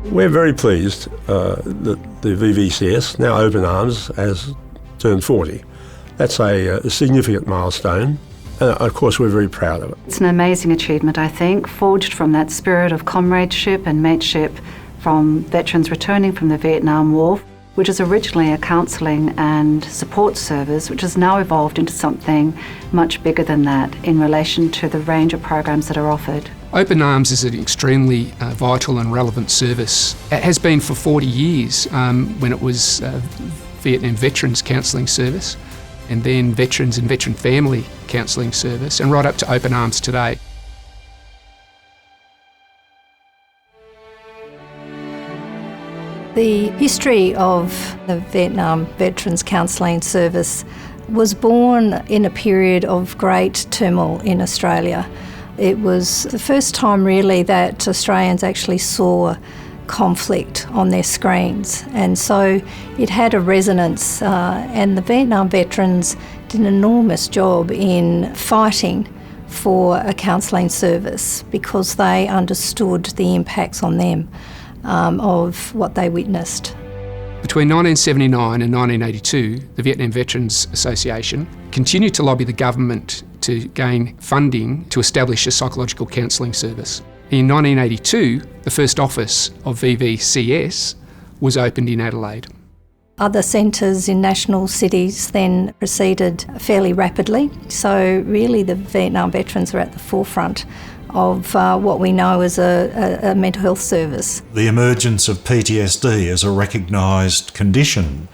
We're very pleased that the VVCS, now Open Arms, has turned 40. That's a significant milestone. Of course, we're very proud of it. It's an amazing achievement, I think, forged from that spirit of comradeship and mateship from veterans returning from the Vietnam War, which is originally a counselling and support service, which has now evolved into something much bigger than that in relation to the range of programs that are offered. Open Arms is an extremely vital and relevant service. It has been for 40 years when it was Vietnam Veterans Counselling Service, and then Veterans and Veteran Family Counselling Service, and right up to Open Arms today. The history of the Vietnam Veterans Counselling Service was born in a period of great turmoil in Australia. It was the first time really that Australians actually saw conflict on their screens, and so it had a resonance, and the Vietnam veterans did an enormous job in fighting for a counselling service because they understood the impacts on them of what they witnessed. Between 1979 and 1982, the Vietnam Veterans Association continued to lobby the government to gain funding to establish a psychological counselling service. In 1982, the first office of VVCS was opened in Adelaide. Other centres in national cities then proceeded fairly rapidly, so really the Vietnam veterans are at the forefront of what we know as a mental health service. The emergence of PTSD as a recognised condition,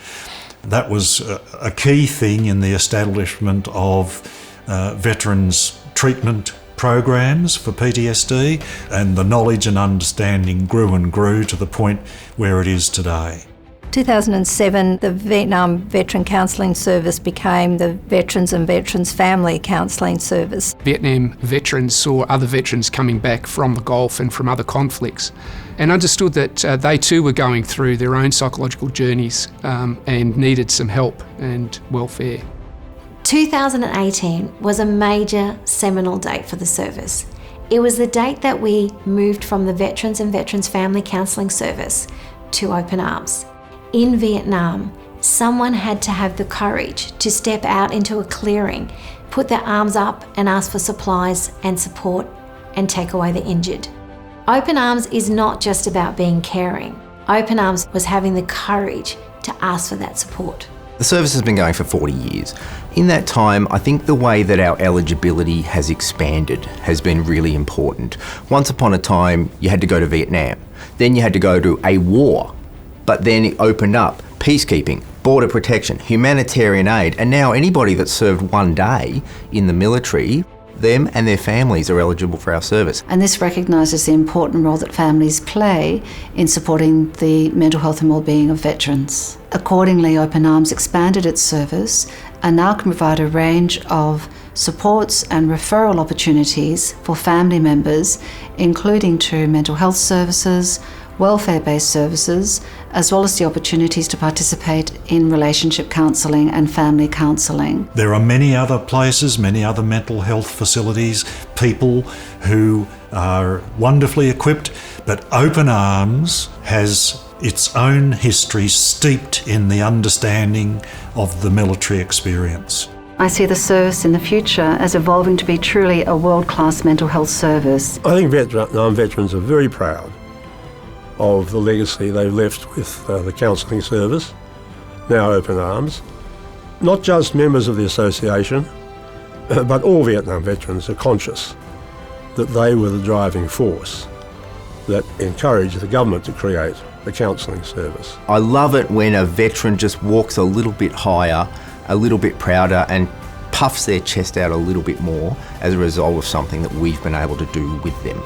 that was a key thing in the establishment of veterans' treatment programs for PTSD, and the knowledge and understanding grew and grew to the point where it is today. 2007, the Vietnam Veteran Counselling Service became the Veterans and Veterans Family Counselling Service. Vietnam veterans saw other veterans coming back from the Gulf and from other conflicts, and understood that they too were going through their own psychological journeys and needed some help and welfare. 2018 was a major seminal date for the service. It was the date that we moved from the Veterans and Veterans Family Counselling Service to Open Arms. In Vietnam, someone had to have the courage to step out into a clearing, put their arms up and ask for supplies and support and take away the injured. Open Arms is not just about being caring. Open Arms was having the courage to ask for that support. The service has been going for 40 years. In that time, I think the way that our eligibility has expanded has been really important. Once upon a time, you had to go to Vietnam. Then you had to go to a war. But then it opened up peacekeeping, border protection, humanitarian aid, and now anybody that's served one day in the military, them and their families are eligible for our service. And this recognises the important role that families play in supporting the mental health and wellbeing of veterans. Accordingly, Open Arms expanded its service and now can provide a range of supports and referral opportunities for family members, including to mental health services, welfare-based services, as well as the opportunities to participate in relationship counselling and family counselling. There are many other places, many other mental health facilities, people who are wonderfully equipped, but Open Arms has its own history steeped in the understanding of the military experience. I see the service in the future as evolving to be truly a world-class mental health service. I think Vietnam veterans are very proud of the legacy they've left with the counselling service, now Open Arms. Not just members of the association, but all Vietnam veterans are conscious that they were the driving force that encouraged the government to create the counselling service. I love it when a veteran just walks a little bit higher, a little bit prouder, and puffs their chest out a little bit more as a result of something that we've been able to do with them.